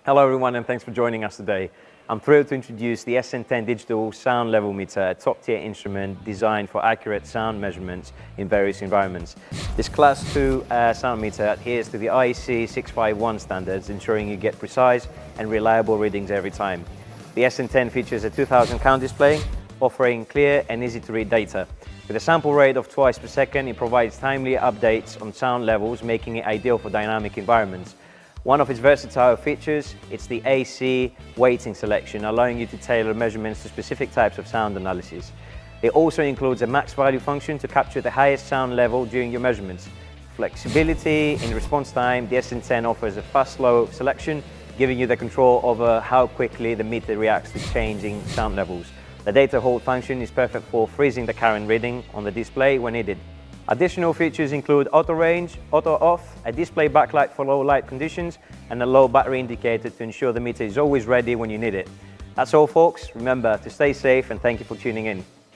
Hello everyone and thanks for joining us today. I'm thrilled to introduce the SN10 Digital Sound Level Meter, a top-tier instrument designed for accurate sound measurements in various environments. This Class 2 sound meter adheres to the IEC 651 standards, ensuring you get precise and reliable readings every time. The SN10 features a 2000 count display, offering clear and easy-to-read data. With a sample rate of twice per second, it provides timely updates on sound levels, making it ideal for dynamic environments. One of its versatile features is the AC weighting selection, allowing you to tailor measurements to specific types of sound analysis. It also includes a max value function to capture the highest sound level during your measurements. Flexibility in response time, the SN10 offers a fast-slow selection, giving you the control over how quickly the meter reacts to changing sound levels. The data hold function is perfect for freezing the current reading on the display when needed. Additional features include auto range, auto off, a display backlight for low light conditions, and a low battery indicator to ensure the meter is always ready when you need it. That's all folks. Remember to stay safe and thank you for tuning in.